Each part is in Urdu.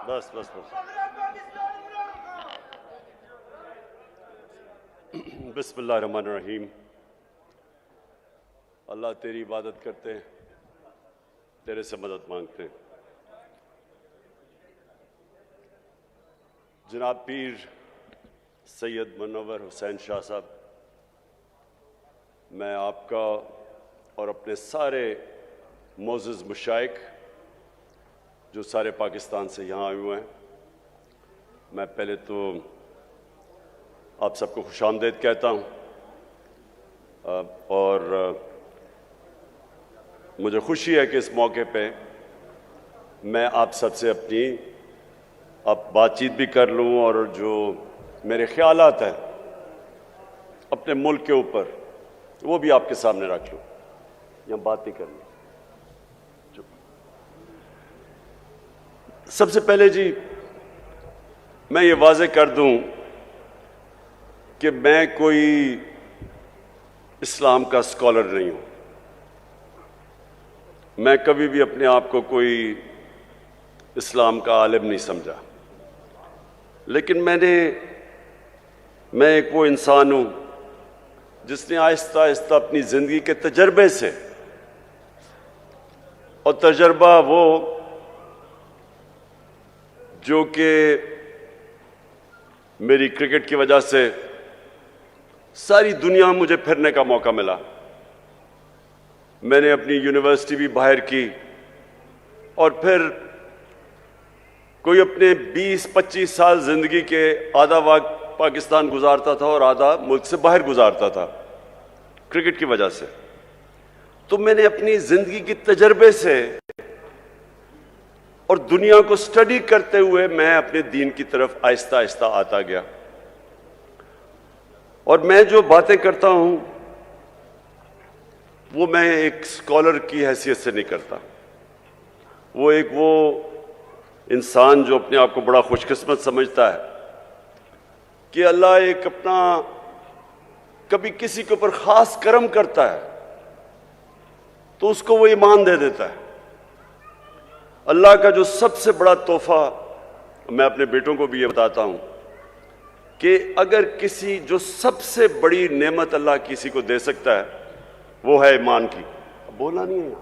بس بس بس بسم اللہ الرحمن الرحیم. اللہ تیری عبادت کرتے ہیں, تیرے سے مدد مانگتے ہیں. جناب پیر سید منور حسین شاہ صاحب, میں آپ کا اور اپنے سارے معزز مشائخ جو سارے پاکستان سے یہاں آئے ہوئے ہیں, میں پہلے تو آپ سب کو خوش آمدید کہتا ہوں, اور مجھے خوشی ہے کہ اس موقع پہ میں آپ سب سے اپنی بات چیت بھی کر لوں, اور جو میرے خیالات ہیں اپنے ملک کے اوپر وہ بھی آپ کے سامنے رکھ لوں. یہاں بات نہیں کرنی. سب سے پہلے جی میں یہ واضح کر دوں کہ میں کوئی اسلام کا اسکالر نہیں ہوں. میں کبھی بھی اپنے آپ کو کوئی اسلام کا عالم نہیں سمجھا, لیکن میں ایک وہ انسان ہوں جس نے آہستہ آہستہ اپنی زندگی کے تجربے سے, اور تجربہ وہ جو کہ میری کرکٹ کی وجہ سے ساری دنیا میں مجھے پھرنے کا موقع ملا. میں نے اپنی یونیورسٹی بھی باہر کی, اور پھر کوئی اپنے 20-25 سال زندگی کے آدھا وقت پاکستان گزارتا تھا اور آدھا ملک سے باہر گزارتا تھا کرکٹ کی وجہ سے. تو میں نے اپنی زندگی کے تجربے سے اور دنیا کو سٹڈی کرتے ہوئے میں اپنے دین کی طرف آہستہ آہستہ آتا گیا. اور میں جو باتیں کرتا ہوں وہ میں ایک اسکالر کی حیثیت سے نہیں کرتا. وہ انسان جو اپنے آپ کو بڑا خوش قسمت سمجھتا ہے کہ اللہ ایک اپنا کبھی کسی کے اوپر خاص کرم کرتا ہے تو اس کو وہ ایمان دے دیتا ہے. اللہ کا جو سب سے بڑا تحفہ, میں اپنے بیٹوں کو بھی یہ بتاتا ہوں کہ اگر کسی جو سب سے بڑی نعمت اللہ کسی کو دے سکتا ہے وہ ہے ایمان کی. بولنا نہیں ہے,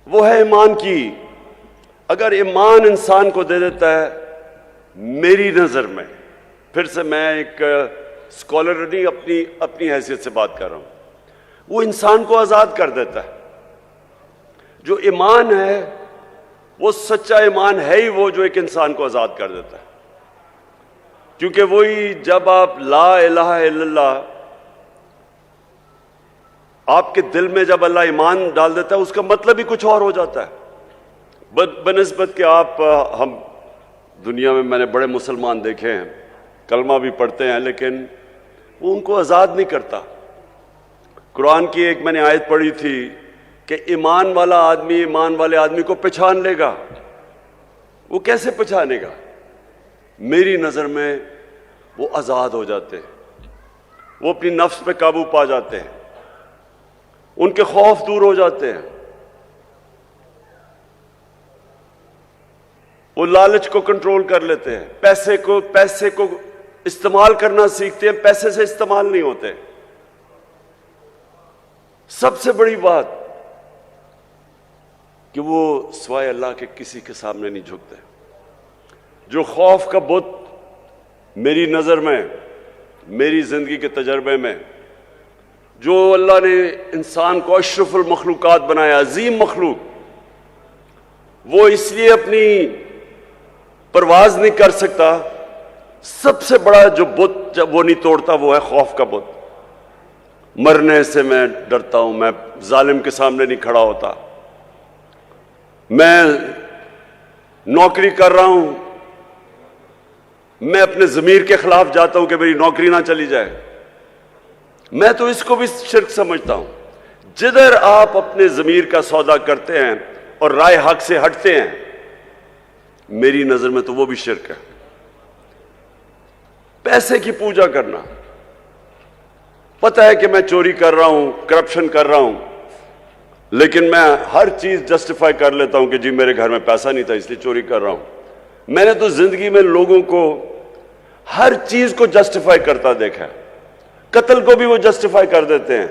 وہ ہے ایمان کی. اگر ایمان انسان کو دے دیتا ہے, میری نظر میں, پھر سے میں ایک اسکالر نہیں اپنی حیثیت سے بات کر رہا ہوں, وہ انسان کو آزاد کر دیتا ہے. جو ایمان ہے وہ سچا ایمان ہے ہی وہ جو ایک انسان کو آزاد کر دیتا ہے. کیونکہ وہی جب آپ لا الہ الا اللہ, آپ کے دل میں جب اللہ ایمان ڈال دیتا ہے اس کا مطلب ہی کچھ اور ہو جاتا ہے. بنسبت کہ ہم دنیا میں نے بڑے مسلمان دیکھے ہیں, کلمہ بھی پڑھتے ہیں, لیکن وہ ان کو آزاد نہیں کرتا. قرآن کی ایک میں نے آیت پڑھی تھی کہ ایمان والا آدمی ایمان والے آدمی کو پہچان لے گا. وہ کیسے پہچانے گا؟ میری نظر میں وہ آزاد ہو جاتے ہیں, وہ اپنی نفس پہ قابو پا جاتے ہیں, ان کے خوف دور ہو جاتے ہیں, وہ لالچ کو کنٹرول کر لیتے ہیں, پیسے کو استعمال کرنا سیکھتے ہیں, پیسے سے استعمال نہیں ہوتے. سب سے بڑی بات کہ وہ سوائے اللہ کے کسی کے سامنے نہیں جھکتے. جو خوف کا بت میری نظر میں, میری زندگی کے تجربے میں, جو اللہ نے انسان کو اشرف المخلوقات بنایا, عظیم مخلوق, وہ اس لیے اپنی پرواز نہیں کر سکتا, سب سے بڑا جو بت جب وہ نہیں توڑتا وہ ہے خوف کا بت. مرنے سے میں ڈرتا ہوں, میں ظالم کے سامنے نہیں کھڑا ہوتا. میں نوکری کر رہا ہوں, میں اپنے ضمیر کے خلاف جاتا ہوں کہ میری نوکری نہ چلی جائے. میں تو اس کو بھی شرک سمجھتا ہوں. جدھر آپ اپنے ضمیر کا سودا کرتے ہیں اور رائے حق سے ہٹتے ہیں, میری نظر میں تو وہ بھی شرک ہے. پیسے کی پوجا کرنا, پتہ ہے کہ میں چوری کر رہا ہوں, کرپشن کر رہا ہوں, لیکن میں ہر چیز جسٹیفائی کر لیتا ہوں کہ جی میرے گھر میں پیسہ نہیں تھا اس لیے چوری کر رہا ہوں۔ میں نے تو زندگی میں لوگوں کو ہر چیز کو جسٹیفائی کرتا دیکھا، قتل کو بھی وہ جسٹیفائی کر دیتے ہیں،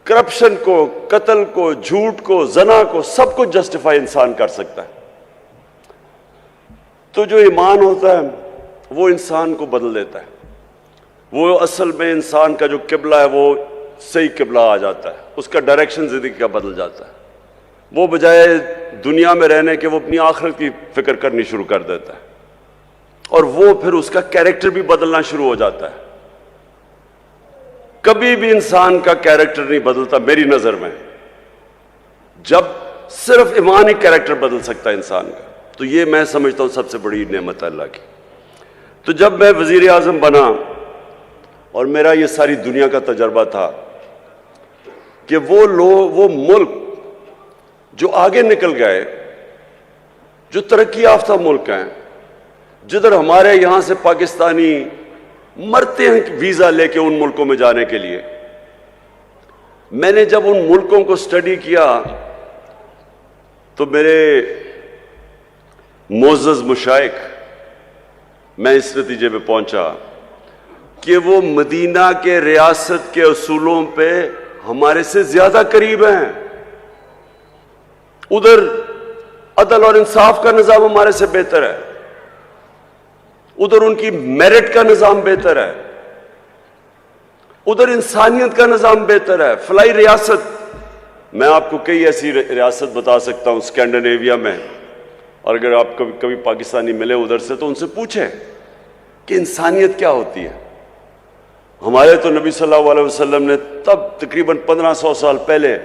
کرپشن کو، قتل کو، جھوٹ کو، زنا کو، سب کو جسٹیفائی انسان کر سکتا ہے۔ تو جو ایمان ہوتا ہے وہ انسان کو بدل دیتا ہے، وہ اصل میں انسان کا جو قبلہ ہے وہ صحیح قبلہ آ جاتا ہے، اس کا ڈائریکشن زندگی کا بدل جاتا ہے، وہ بجائے دنیا میں رہنے کے وہ اپنی آخرت کی فکر کرنی شروع کر دیتا ہے، اور وہ پھر اس کا کیریکٹر بھی بدلنا شروع ہو جاتا ہے۔ کبھی بھی انسان کا کیریکٹر نہیں بدلتا میری نظر میں، جب صرف ایمان ہی کیریکٹر بدل سکتا ہے انسان کا، تو یہ میں سمجھتا ہوں سب سے بڑی نعمت ہے اللہ کی۔ تو جب میں وزیر اعظم بنا اور میرا یہ ساری دنیا کا تجربہ تھا کہ وہ ملک جو آگے نکل گئے، جو ترقی یافتہ ملک ہیں، جدھر ہمارے یہاں سے پاکستانی مرتے ہیں ویزا لے کے ان ملکوں میں جانے کے لیے، میں نے جب ان ملکوں کو سٹڈی کیا تو میرے معزز مشائخ، میں اس نتیجے پہ پہنچا کہ وہ مدینہ کے ریاست کے اصولوں پہ ہمارے سے زیادہ قریب ہیں، ادھر عدل اور انصاف کا نظام ہمارے سے بہتر ہے، ادھر ان کی میرٹ کا نظام بہتر ہے، ادھر انسانیت کا نظام بہتر ہے۔ فلائی ریاست، میں آپ کو کئی ایسی ریاست بتا سکتا ہوں اسکینڈینیویا میں، اور اگر آپ کبھی پاکستانی ملے ادھر سے تو ان سے پوچھیں کہ انسانیت کیا ہوتی ہے۔ ہمارے تو نبی صلی اللہ علیہ وسلم نے تب تقریباً 1500 سال پہلے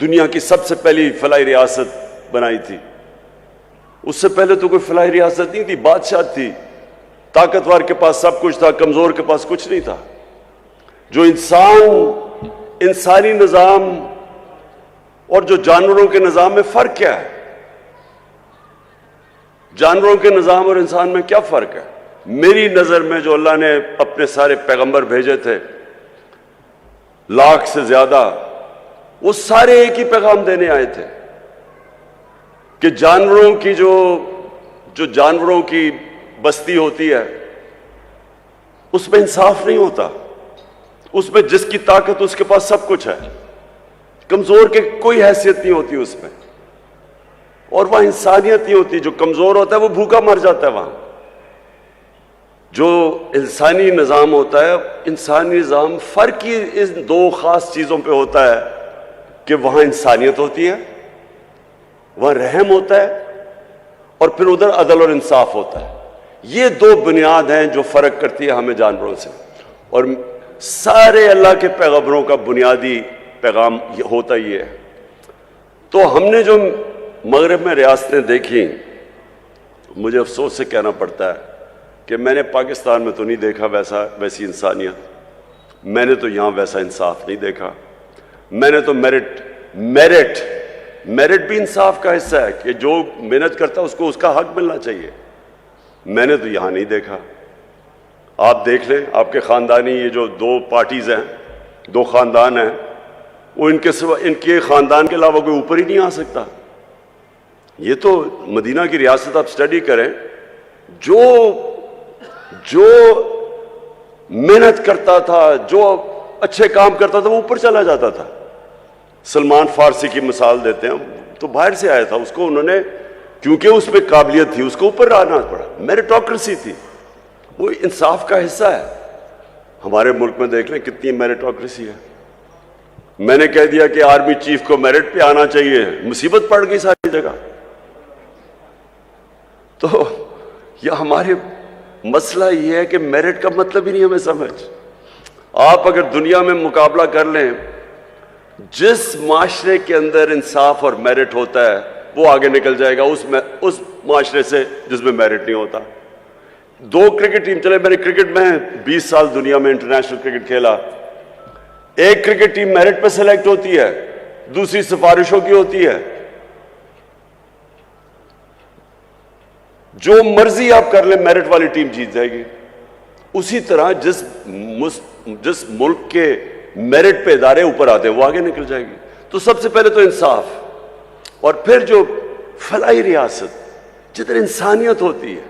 دنیا کی سب سے پہلی فلاحی ریاست بنائی تھی۔ اس سے پہلے تو کوئی فلاحی ریاست نہیں تھی، بادشاہ تھی، طاقتور کے پاس سب کچھ تھا، کمزور کے پاس کچھ نہیں تھا۔ جو انسانی نظام اور جو جانوروں کے نظام میں فرق کیا ہے؟ جانوروں کے نظام اور انسان میں کیا فرق ہے؟ میری نظر میں جو اللہ نے اپنے سارے پیغمبر بھیجے تھے 1,00,000 سے زیادہ، وہ سارے ایک ہی پیغام دینے آئے تھے کہ جانوروں کی جو جانوروں کی بستی ہوتی ہے اس میں انصاف نہیں ہوتا، اس میں جس کی طاقت اس کے پاس سب کچھ ہے، کمزور کے کوئی حیثیت نہیں ہوتی اس میں، اور وہاں انسانیت نہیں ہوتی، جو کمزور ہوتا ہے وہ بھوکا مر جاتا ہے وہاں۔ جو انسانی نظام ہوتا ہے، انسانی نظام فرق ہی ان دو خاص چیزوں پہ ہوتا ہے کہ وہاں انسانیت ہوتی ہے، وہاں رحم ہوتا ہے، اور پھر ادھر عدل اور انصاف ہوتا ہے۔ یہ دو بنیاد ہیں جو فرق کرتی ہے ہمیں جانوروں سے، اور سارے اللہ کے پیغمبروں کا بنیادی پیغام ہوتا یہ ہے۔ تو ہم نے جو مغرب میں ریاستیں دیکھی، مجھے افسوس سے کہنا پڑتا ہے کہ میں نے پاکستان میں تو نہیں دیکھا ویسی انسانیت، میں نے تو یہاں ویسا انصاف نہیں دیکھا۔ میں نے تو میرٹ بھی انصاف کا حصہ ہے کہ جو محنت کرتا ہے اس کو اس کا حق ملنا چاہیے، میں نے تو یہاں نہیں دیکھا۔ آپ دیکھ لیں، آپ کے خاندانی یہ جو 2 پارٹیز ہیں، 2 خاندان ہیں، وہ ان کے خاندان کے علاوہ کوئی اوپر ہی نہیں آ سکتا۔ یہ تو مدینہ کی ریاست آپ سٹڈی کریں، جو محنت کرتا تھا، جو اچھے کام کرتا تھا وہ اوپر چلا جاتا تھا۔ سلمان فارسی کی مثال دیتے ہیں، تو باہر سے آیا تھا، اس کو انہوں نے کیونکہ اس پہ قابلیت تھی اس کو اوپر آنا پڑا، میریٹوکریسی تھی، وہ انصاف کا حصہ ہے۔ ہمارے ملک میں دیکھ لیں کتنی میریٹوکریسی ہے۔ میں نے کہہ دیا کہ آرمی چیف کو میرٹ پہ آنا چاہیے، مصیبت پڑ گئی ساری جگہ۔ تو یہ ہمارے مسئلہ یہ ہے کہ میرٹ کا مطلب ہی نہیں ہمیں سمجھ۔ آپ اگر دنیا میں مقابلہ کر لیں، جس معاشرے کے اندر انصاف اور میرٹ ہوتا ہے وہ آگے نکل جائے گا اس معاشرے سے جس میں میرٹ نہیں ہوتا۔ 2 کرکٹ ٹیم چلے، میں نے کرکٹ میں 20 سال دنیا میں انٹرنیشنل کرکٹ کھیلا، ایک کرکٹ ٹیم میرٹ پہ سلیکٹ ہوتی ہے، دوسری سفارشوں کی ہوتی ہے۔ جو مرضی آپ کر لیں میرٹ والی ٹیم جیت جائے گی۔ اسی طرح جس ملک کے میرٹ پہ ادارے اوپر آتے ہیں وہ آگے نکل جائے گی. تو سب سے پہلے تو انصاف, اور پھر جو فلاحی ریاست جدھر انسانیت ہوتی ہے,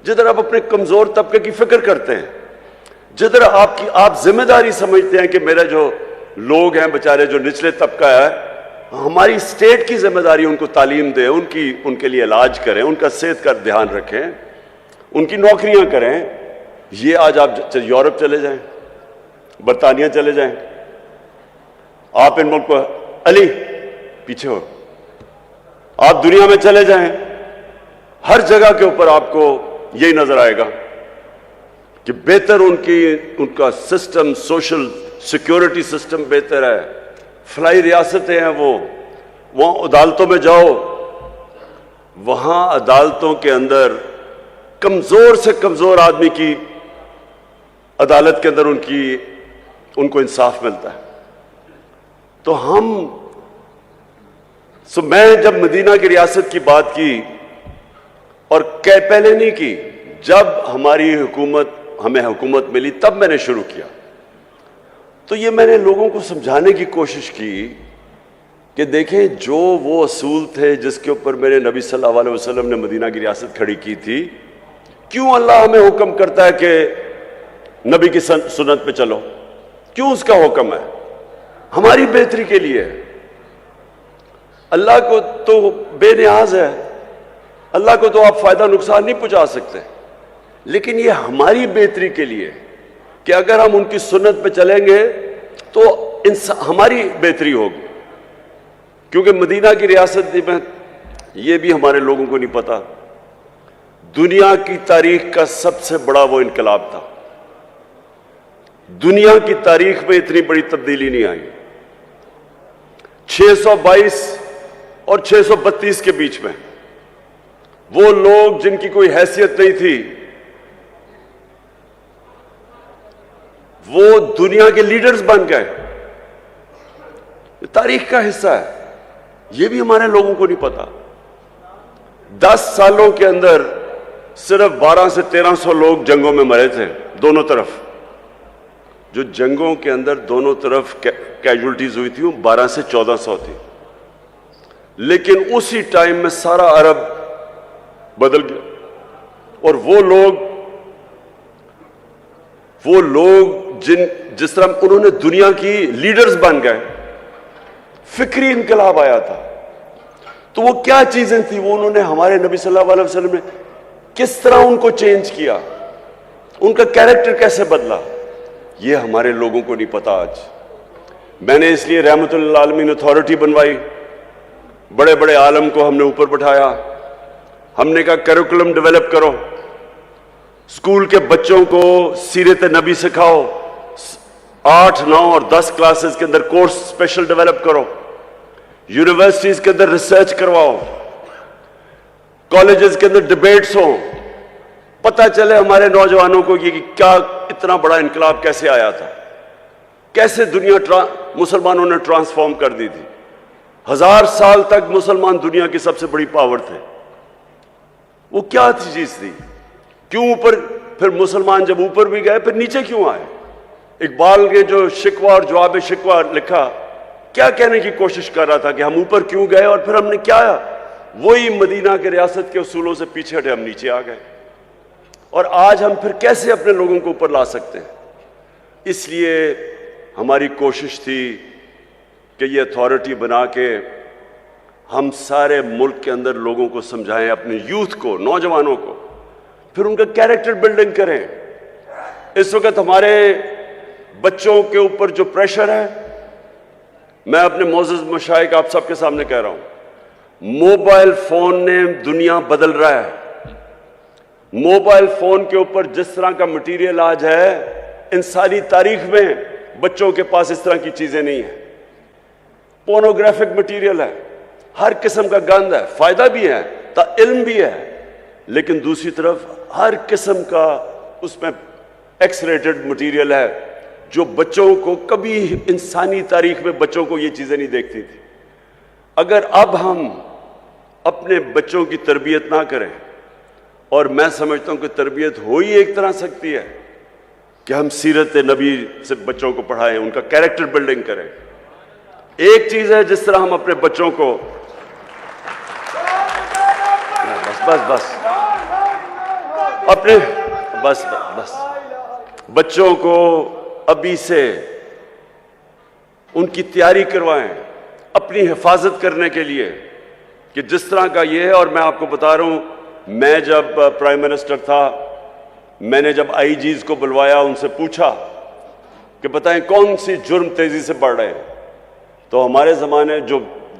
جدھر آپ اپنے کمزور طبقے کی فکر کرتے ہیں, جدھر آپ ذمہ داری سمجھتے ہیں کہ میرا جو لوگ ہیں بیچارے جو نچلے طبقہ ہے, ہماری اسٹیٹ کی ذمہ داری ان کو تعلیم دیں, ان کے لیے علاج کریں, ان کا صحت کا دھیان رکھیں, ان کی نوکریاں کریں. یہ آج آپ یورپ چلے جائیں, برطانیہ چلے جائیں, آپ ان ملکوں, علی پیچھے ہو, آپ دنیا میں چلے جائیں, ہر جگہ کے اوپر آپ کو یہی نظر آئے گا کہ بہتر ان کا سسٹم, سوشل سیکیورٹی سسٹم بہتر ہے, فلاحی ریاستیں ہیں. وہاں عدالتوں میں جاؤ, وہاں عدالتوں کے اندر کمزور سے کمزور آدمی کی عدالت کے اندر ان کو انصاف ملتا ہے. تو میں جب مدینہ کی ریاست کی بات کی, اور پہلے نہیں کی, جب ہمیں حکومت ملی تب میں نے شروع کیا. تو یہ میں نے لوگوں کو سمجھانے کی کوشش کی کہ دیکھیں جو وہ اصول تھے جس کے اوپر میرے نبی صلی اللہ علیہ وسلم نے مدینہ کی ریاست کھڑی کی تھی, کیوں اللہ ہمیں حکم کرتا ہے کہ نبی کی سنت پہ چلو؟ کیوں اس کا حکم ہے؟ ہماری بہتری کے لیے. اللہ کو تو بے نیاز ہے, اللہ کو تو آپ فائدہ نقصان نہیں پہنچا سکتے, لیکن یہ ہماری بہتری کے لیے کہ اگر ہم ان کی سنت پہ چلیں گے تو ہماری بہتری ہوگی. کیونکہ مدینہ کی ریاست میں یہ بھی ہمارے لوگوں کو نہیں پتا, دنیا کی تاریخ کا سب سے بڑا وہ انقلاب تھا. دنیا کی تاریخ میں اتنی بڑی تبدیلی نہیں آئی. 622 اور 632 کے بیچ میں وہ لوگ جن کی کوئی حیثیت نہیں تھی, وہ دنیا کے لیڈرز بن گئے. یہ تاریخ کا حصہ ہے, یہ بھی ہمارے لوگوں کو نہیں پتا. 10 سالوں کے اندر صرف 1200 سے 1300 لوگ جنگوں میں مرے تھے دونوں طرف. جو جنگوں کے اندر دونوں طرف کیجولٹیز ہوئی تھی وہ 1200 سے 1400 تھی. لیکن اسی ٹائم میں سارا عرب بدل گیا, اور وہ لوگ جس طرح انہوں نے دنیا کی لیڈرز بن گئے, فکری انقلاب آیا تھا. تو وہ کیا چیزیں تھیں, وہ انہوں نے ہمارے نبی صلی اللہ علیہ وسلم نے کس طرح ان کو چینج کیا, ان کا کیریکٹر کیسے بدلا, یہ ہمارے لوگوں کو نہیں پتا آج. میں نے اس لیے رحمت للعالمین اتھارٹی بنوائی, بڑے بڑے عالم کو ہم نے اوپر بٹھایا, ہم نے کہا کریکولم ڈیولپ کرو, اسکول کے بچوں کو سیرت نبی سکھاؤ, 8, 9 اور 10 کلاسز کے اندر کورس اسپیشل ڈیولپ کرو, یونیورسٹیز کے اندر ریسرچ کرواؤ, کالجز کے اندر ڈیبیٹس ہوں, پتہ چلے ہمارے نوجوانوں کو کہ کیا اتنا بڑا انقلاب کیسے آیا تھا, کیسے دنیا مسلمانوں نے ٹرانسفارم کر دی تھی. 1000 سال تک مسلمان دنیا کی سب سے بڑی پاور تھے. وہ کیا چیز تھی, کیوں اوپر, پھر مسلمان جب اوپر بھی گئے پھر نیچے کیوں آئے؟ اقبال نے جو شکوہ اور جواب شکوہ لکھا, کیا کہنے کی کوشش کر رہا تھا کہ ہم اوپر کیوں گئے اور پھر ہم نے کیا, وہی مدینہ کے ریاست کے اصولوں سے پیچھے ہٹے, ہم نیچے آ گئے. اور آج ہم پھر کیسے اپنے لوگوں کو اوپر لا سکتے ہیں؟ اس لیے ہماری کوشش تھی کہ یہ اتھارٹی بنا کے ہم سارے ملک کے اندر لوگوں کو سمجھائیں, اپنے یوتھ کو, نوجوانوں کو, پھر ان کا کیریکٹر بلڈنگ کریں. اس وقت ہمارے بچوں کے اوپر جو پریشر ہے, میں اپنے معزز مشائخ آپ سب کے سامنے کہہ رہا ہوں, موبائل فون نے دنیا بدل رہا ہے. موبائل فون کے اوپر جس طرح کا مٹیریل آج ہے, انسانی تاریخ میں بچوں کے پاس اس طرح کی چیزیں نہیں ہیں. پورنوگرافک مٹیریل ہے, ہر قسم کا گند ہے, فائدہ بھی ہے, علم بھی ہے, لیکن دوسری طرف ہر قسم کا اس میں ایکس ریٹڈ مٹیریل ہے جو بچوں کو, کبھی انسانی تاریخ میں بچوں کو یہ چیزیں نہیں دیکھتی تھی. اگر اب ہم اپنے بچوں کی تربیت نہ کریں, اور میں سمجھتا ہوں کہ تربیت ہو ہی ایک طرح سکتی ہے کہ ہم سیرت نبی سے بچوں کو پڑھائیں, ان کا کیریکٹر بلڈنگ کریں. ایک چیز ہے جس طرح ہم اپنے بچوں کو بس بچوں کو ابھی سے ان کی تیاری کروائیں اپنی حفاظت کرنے کے لیے, کہ جس طرح کا یہ ہے. اور میں آپ کو بتا رہا ہوں, میں جب پرائم منسٹر تھا, میں نے جب آئی جیز کو بلوایا, ان سے پوچھا کہ بتائیں کون سی جرم تیزی سے بڑھ رہے ہیں. تو ہمارے زمانے,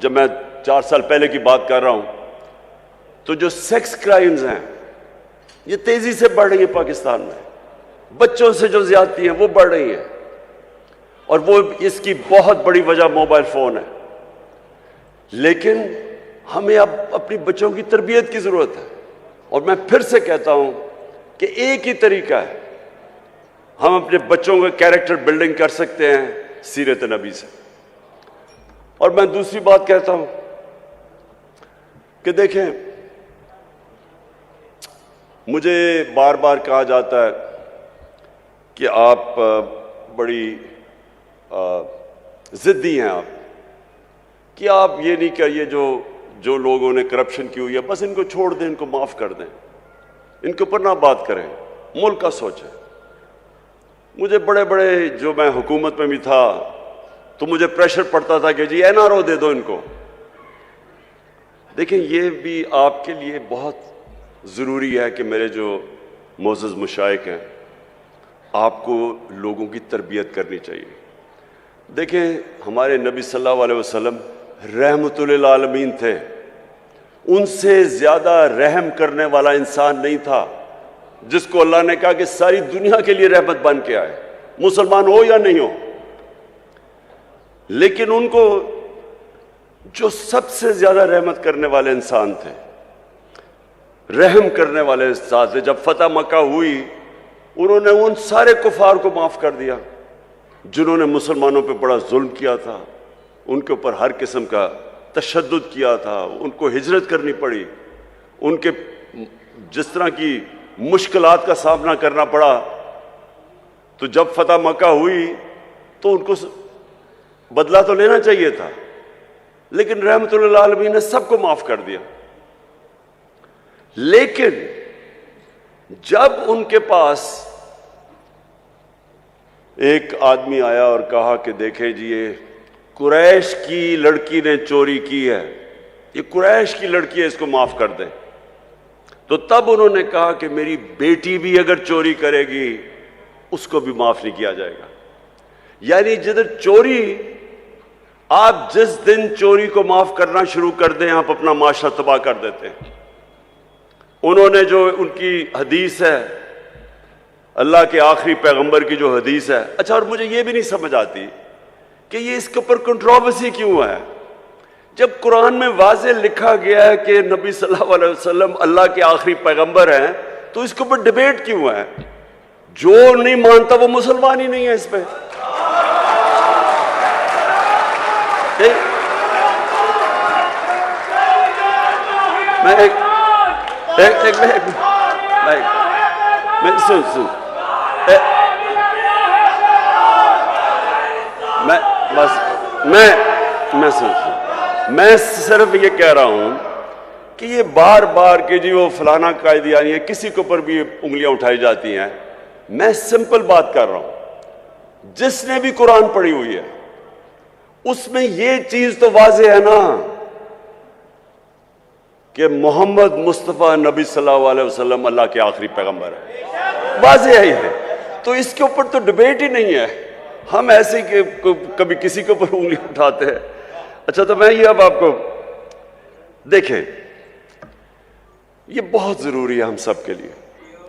جب میں 4 سال پہلے کی بات کر رہا ہوں, تو جو سیکس کرائمز ہیں یہ تیزی سے بڑھ رہی ہیں پاکستان میں. بچوں سے جو زیادتی ہیں وہ بڑھ رہی ہیں, اور وہ اس کی بہت بڑی وجہ موبائل فون ہے. لیکن ہمیں اب اپنی بچوں کی تربیت کی ضرورت ہے. اور میں پھر سے کہتا ہوں کہ ایک ہی طریقہ ہے, ہم اپنے بچوں کا کیریکٹر بلڈنگ کر سکتے ہیں سیرت نبی سے. اور میں دوسری بات کہتا ہوں کہ دیکھیں, مجھے بار بار کہا جاتا ہے کہ آپ بڑی ضدی ہیں, آپ کہ آپ یہ نہیں کہیے جو لوگوں نے کرپشن کی ہوئی ہے بس ان کو چھوڑ دیں, ان کو معاف کر دیں, ان کے اوپر نہ بات کریں, ملک کا سوچیں. مجھے بڑے جو میں حکومت میں بھی تھا تو مجھے پریشر پڑتا تھا کہ جی NRO دے دو ان کو. دیکھیں, یہ بھی آپ کے لیے بہت ضروری ہے کہ میرے جو معزز مشائخ ہیں, آپ کو لوگوں کی تربیت کرنی چاہیے. دیکھیں, ہمارے نبی صلی اللہ علیہ وسلم رحمت للعالمین تھے. ان سے زیادہ رحم کرنے والا انسان نہیں تھا, جس کو اللہ نے کہا کہ ساری دنیا کے لیے رحمت بن کے آئے, مسلمان ہو یا نہیں ہو. لیکن ان کو جو سب سے زیادہ رحمت کرنے والے انسان تھے, رحم کرنے والے انسان تھے, جب فتح مکہ ہوئی انہوں نے ان سارے کفار کو معاف کر دیا جنہوں نے مسلمانوں پہ بڑا ظلم کیا تھا, ان کے اوپر ہر قسم کا تشدد کیا تھا, ان کو ہجرت کرنی پڑی, ان کے جس طرح کی مشکلات کا سامنا کرنا پڑا. تو جب فتح مکہ ہوئی تو ان کو بدلہ تو لینا چاہیے تھا, لیکن رحمت للعالمین نے سب کو معاف کر دیا. لیکن جب ان کے پاس ایک آدمی آیا اور کہا کہ دیکھیں جی یہ قریش کی لڑکی نے چوری کی ہے, یہ قریش کی لڑکی ہے, اس کو معاف کر دیں, تو تب انہوں نے کہا کہ میری بیٹی بھی اگر چوری کرے گی اس کو بھی معاف نہیں کیا جائے گا. یعنی جدھر چوری, آپ جس دن چوری کو معاف کرنا شروع کر دیں آپ اپنا معاشرہ تباہ کر دیتے ہیں. انہوں نے جو ان کی حدیث ہے, اللہ کے آخری پیغمبر کی جو حدیث ہے, اچھا, اور مجھے یہ بھی نہیں سمجھ آتی کہ یہ اس کے اوپر کنٹروورسی کیوں ہے, جب قرآن میں واضح لکھا گیا ہے کہ نبی صلی اللہ علیہ وسلم اللہ کے آخری پیغمبر ہیں, تو اس کے اوپر ڈیبیٹ کیوں ہے؟ جو نہیں مانتا وہ مسلمان ہی نہیں ہے. اس پہ میں صرف یہ کہہ رہا ہوں کہ یہ بار بار کہ جی وہ فلانا قائدیانی ہے, کسی کے اوپر بھی انگلیاں اٹھائی جاتی ہیں. میں سمپل بات کر رہا ہوں, جس نے بھی قرآن پڑھی ہوئی ہے اس میں یہ چیز تو واضح ہے نا کہ محمد مصطفیٰ نبی صلی اللہ علیہ وسلم اللہ کے آخری پیغمبر ہے, واضح ہی ہے. تو اس کے اوپر تو ڈیبیٹ ہی نہیں ہے. ہم ایسے کہ کبھی کسی کے اوپر انگلی اٹھاتے ہیں. اچھا, تو میں یہ اب آپ کو دیکھیں, یہ بہت ضروری ہے ہم سب کے لیے.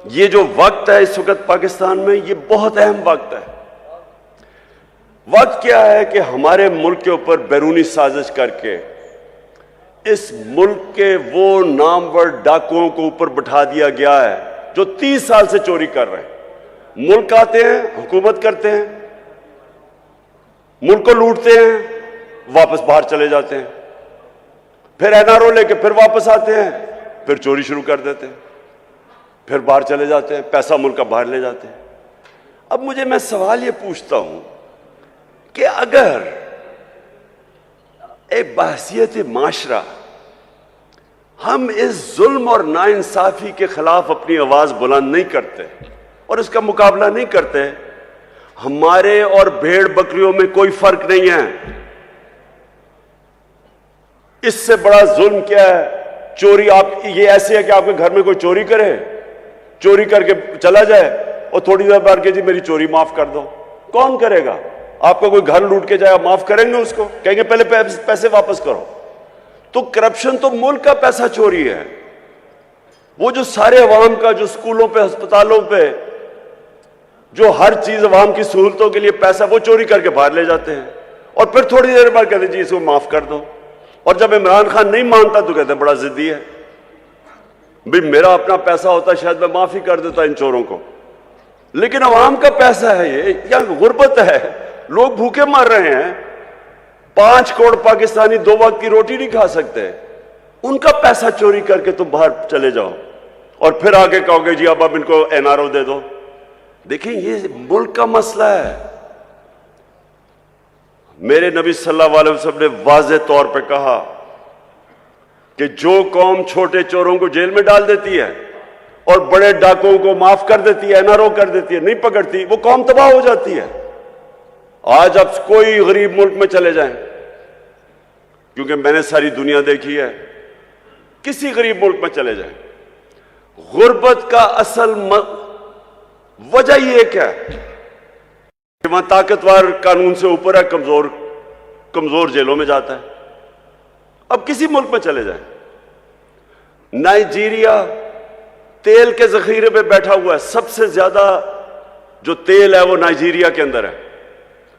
یہ جو وقت ہے اس وقت پاکستان میں, یہ بہت اہم وقت ہے. وقت کیا ہے کہ ہمارے ملک کے اوپر بیرونی سازش کر کے اس ملک کے وہ نامور ڈاکوؤں کو اوپر بٹھا دیا گیا ہے جو 30 سال سے چوری کر رہے ہیں. ملک آتے ہیں, حکومت کرتے ہیں, ملک کو لوٹتے ہیں, واپس باہر چلے جاتے ہیں, پھر NRO لے کے پھر واپس آتے ہیں, پھر چوری شروع کر دیتے ہیں, پھر باہر چلے جاتے ہیں, پیسہ ملک کا باہر لے جاتے ہیں. اب مجھے میں سوال یہ پوچھتا ہوں کہ اگر ایک بحثیت معاشرہ ہم اس ظلم اور ناانصافی کے خلاف اپنی آواز بلند نہیں کرتے اور اس کا مقابلہ نہیں کرتے، ہمارے اور بھیڑ بکریوں میں کوئی فرق نہیں ہے۔ اس سے بڑا ظلم کیا ہے؟ چوری، آپ یہ ایسے ہے کہ آپ کے گھر میں کوئی چوری کرے، چوری کر کے چلا جائے اور تھوڑی دیر بعد کہ جی میری چوری معاف کر دو۔ کون کرے گا؟ آپ کا کوئی گھر لوٹ کے جائے، آپ معاف کریں گے اس کو؟ کہیں گے پہلے پیسے واپس کرو۔ تو کرپشن تو ملک کا پیسہ چوری ہے۔ وہ جو سارے عوام کا، جو اسکولوں پہ، ہسپتالوں پہ، جو ہر چیز عوام کی سہولتوں کے لیے پیسہ، وہ چوری کر کے باہر لے جاتے ہیں اور پھر تھوڑی دیر بعد کہتے ہیں جی اس کو معاف کر دو۔ اور جب عمران خان نہیں مانتا تو کہتے ہیں بڑا ضدی ہے، بھئی میرا اپنا پیسہ ہوتا شاید میں معافی کر دیتا ان چوروں کو، لیکن عوام کا پیسہ ہے یہ، یا غربت ہے، لوگ بھوکے مر رہے ہیں، 5 کروڑ پاکستانی 2 وقت کی روٹی نہیں کھا سکتے، ان کا پیسہ چوری کر کے تم باہر چلے جاؤ اور پھر آگے کہو گے جی اب ان کو NRO دے دو۔ دیکھیں یہ ملک کا مسئلہ ہے۔ میرے نبی صلی اللہ علیہ وسلم نے واضح طور پہ کہا کہ جو قوم چھوٹے چوروں کو جیل میں ڈال دیتی ہے اور بڑے ڈاکوں کو معاف کر دیتی ہے، NRO کر دیتی ہے، نہیں پکڑتی، وہ قوم تباہ ہو جاتی ہے۔ آج اب کوئی غریب ملک میں چلے جائیں، کیونکہ میں نے ساری دنیا دیکھی ہے، کسی غریب ملک میں چلے جائیں، غربت کا اصل وجہ یہ کیا ہے کہ وہاں طاقتور قانون سے اوپر ہے، کمزور جیلوں میں جاتا ہے۔ اب کسی ملک میں چلے جائیں، نائجیریا تیل کے ذخیرے پہ بیٹھا ہوا ہے، سب سے زیادہ جو تیل ہے وہ نائجیریا کے اندر ہے،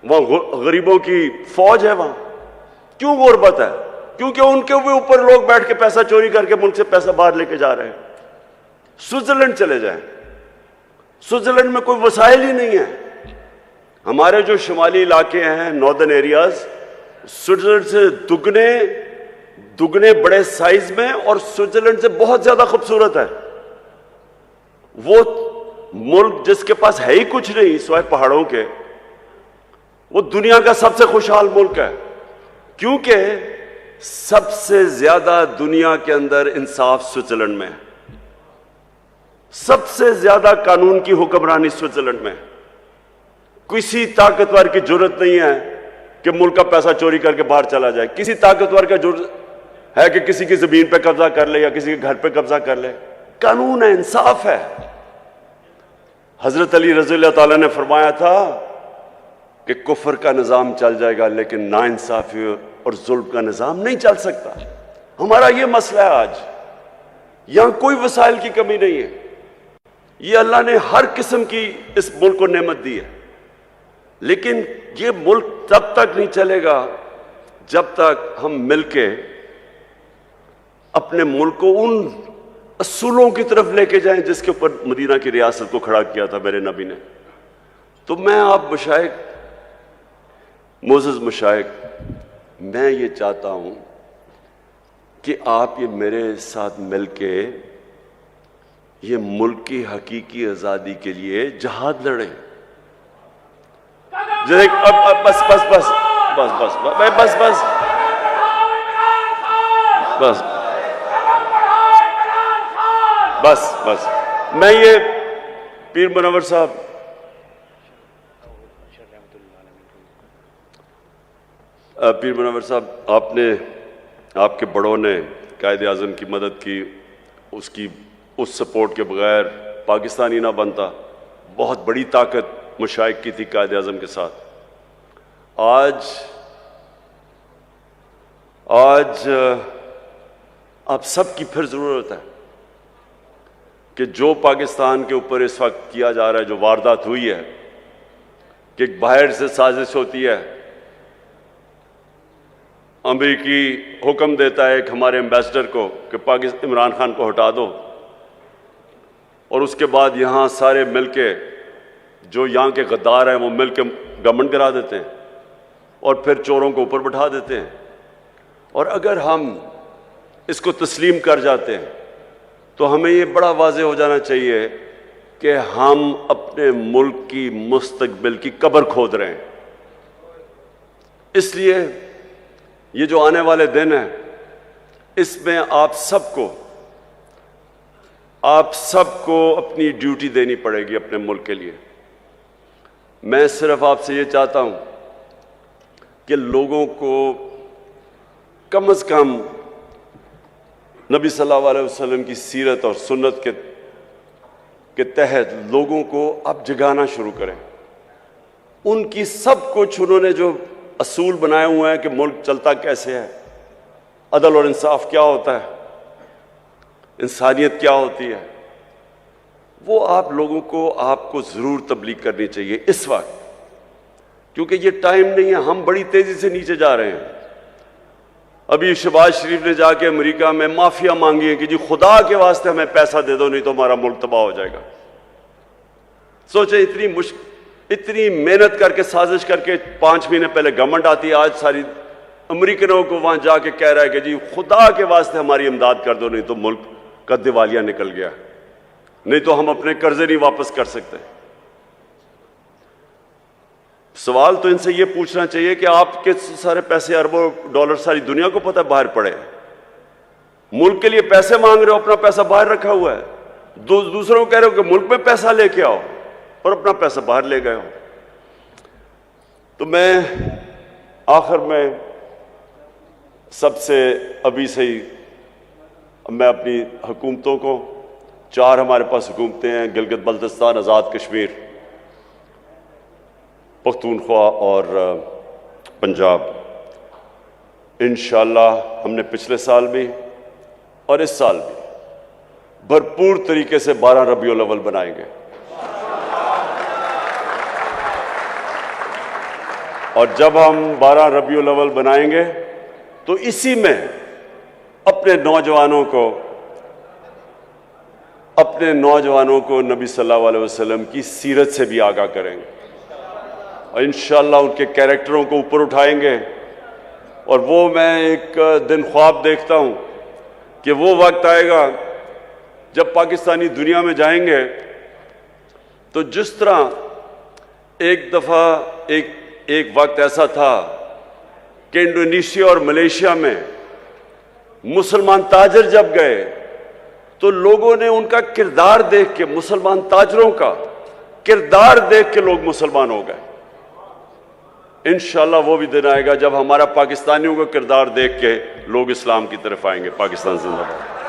وہاں غریبوں کی فوج ہے وہاں۔ کیوں غربت ہے؟ کیونکہ ان کے اوپر لوگ بیٹھ کے پیسہ چوری کر کے ملک سے پیسہ باہر لے کے جا رہے ہیں۔ سوئٹزرلینڈ چلے جائیں، سوئٹزرلینڈ میں کوئی وسائل ہی نہیں ہے۔ ہمارے جو شمالی علاقے ہیں، ناردرن ایریاز، سوئٹزرلینڈ سے دگنے بڑے سائز میں اور سوئٹزرلینڈ سے بہت زیادہ خوبصورت ہے۔ وہ ملک جس کے پاس ہے ہی کچھ نہیں سوائے پہاڑوں کے، وہ دنیا کا سب سے خوشحال ملک ہے، کیونکہ سب سے زیادہ دنیا کے اندر انصاف سوئٹزرلینڈ میں ہے، سب سے زیادہ قانون کی حکمرانی سوئٹزرلینڈ میں ہے۔ کسی طاقتور کی جرت نہیں ہے کہ ملک کا پیسہ چوری کر کے باہر چلا جائے، کسی طاقتور کا جرت ہے کہ کسی کی زمین پہ قبضہ کر لے یا کسی کے گھر پہ قبضہ کر لے۔ قانون ہے، انصاف ہے۔ حضرت علی رضی اللہ تعالیٰ نے فرمایا تھا کہ کفر کا نظام چل جائے گا لیکن ناانصافی اور ظلم کا نظام نہیں چل سکتا۔ ہمارا یہ مسئلہ ہے آج، یہاں کوئی وسائل کی کمی نہیں ہے، یہ اللہ نے ہر قسم کی اس ملک کو نعمت دی ہے، لیکن یہ ملک تب تک نہیں چلے گا جب تک ہم مل کے اپنے ملک کو ان اصولوں کی طرف لے کے جائیں جس کے اوپر مدینہ کی ریاست کو کھڑا کیا تھا میرے نبی نے۔ تو میں آپ مشائخ، معزز مشائخ، میں یہ چاہتا ہوں کہ آپ یہ میرے ساتھ مل کے یہ ملک کی حقیقی آزادی کے لیے جہاد لڑیں۔ بس بس بس بس بس بس بس بس بس بس بس میں یہ پیر منور صاحب، پیر منور صاحب، آپ کے بڑوں نے قائد اعظم کی مدد کی، اس سپورٹ کے بغیر پاکستانی نہ بنتا۔ بہت بڑی طاقت مشائخ کی تھی قائد اعظم کے ساتھ۔ آج آپ سب کی پھر ضرورت ہے کہ جو پاکستان کے اوپر اس وقت کیا جا رہا ہے، جو واردات ہوئی ہے کہ باہر سے سازش ہوتی ہے، امریکی حکم دیتا ہے ایک ہمارے ایمبیسڈر کو کہ عمران خان کو ہٹا دو، اور اس کے بعد یہاں سارے مل کے جو یہاں کے غدار ہیں وہ مل کے گورنمنٹ گرا دیتے ہیں اور پھر چوروں کو اوپر بٹھا دیتے ہیں۔ اور اگر ہم اس کو تسلیم کر جاتے ہیں تو ہمیں یہ بڑا واضح ہو جانا چاہیے کہ ہم اپنے ملک کی مستقبل کی قبر کھود رہے ہیں. اس لیے یہ جو آنے والے دن ہیں اس میں آپ سب کو اپنی ڈیوٹی دینی پڑے گی اپنے ملک کے لیے. میں صرف آپ سے یہ چاہتا ہوں کہ لوگوں کو کم از کم نبی صلی اللہ علیہ وسلم کی سیرت اور سنت کے تحت لوگوں کو آپ جگانا شروع کریں. ان کی سب کچھ انہوں نے جو اصول بنائے ہوئے ہیں کہ ملک چلتا کیسے ہے، عدل اور انصاف کیا ہوتا ہے، انسانیت کیا ہوتی ہے، وہ آپ لوگوں کو ضرور تبلیغ کرنی چاہیے اس وقت، کیونکہ یہ ٹائم نہیں ہے. ہم بڑی تیزی سے نیچے جا رہے ہیں. ابھی شہباز شریف نے جا کے امریکہ میں معافیا مانگی ہے کہ جی خدا کے واسطے ہمیں پیسہ دے دو نہیں تو ہمارا ملک تباہ ہو جائے گا. سوچیں اتنی محنت کر کے سازش کر کے 5 مہینے پہلے گورنمنٹ آتی ہے، آج ساری امریکنوں کو وہاں جا کے کہہ رہا ہے کہ جی خدا کے واسطے ہماری امداد کر دو نہیں تو ملک کا دیوالیہ نکل گیا، نہیں تو ہم اپنے قرضے نہیں واپس کر سکتے. سوال تو ان سے یہ پوچھنا چاہیے کہ آپ کے سارے پیسے اربوں ڈالر ساری دنیا کو پتہ باہر پڑے، ملک کے لیے پیسے مانگ رہے ہو، اپنا پیسہ باہر رکھا ہوا ہے. دوسروں کو کہہ رہے ہو کہ ملک میں پیسہ لے کے آؤ اور اپنا پیسہ باہر لے گئے ہو. تو میں آخر میں سب سے ابھی سے ہی میں اپنی حکومتوں کو، 4 ہمارے پاس حکومتیں ہیں، گلگت بلتستان، آزاد کشمیر، پختونخوا اور پنجاب. انشاءاللہ ہم نے پچھلے سال بھی اور اس سال بھی بھرپور طریقے سے 12 ربیع الاول بنائیں گے. اور جب ہم 12 ربیع الاول بنائیں گے تو اسی میں اپنے نوجوانوں کو نبی صلی اللہ علیہ وسلم کی سیرت سے بھی آگاہ کریں گے اور انشاءاللہ ان کے کیریکٹروں کو اوپر اٹھائیں گے. اور وہ میں ایک دن خواب دیکھتا ہوں کہ وہ وقت آئے گا جب پاکستانی دنیا میں جائیں گے تو جس طرح ایک دفعہ ایک وقت ایسا تھا کہ انڈونیشیا اور ملیشیا میں مسلمان تاجر جب گئے تو لوگوں نے ان کا کردار دیکھ کے، مسلمان تاجروں کا کردار دیکھ کے لوگ مسلمان ہو گئے. انشاءاللہ وہ بھی دن آئے گا جب ہمارا پاکستانیوں کا کردار دیکھ کے لوگ اسلام کی طرف آئیں گے. پاکستان زندہ باد.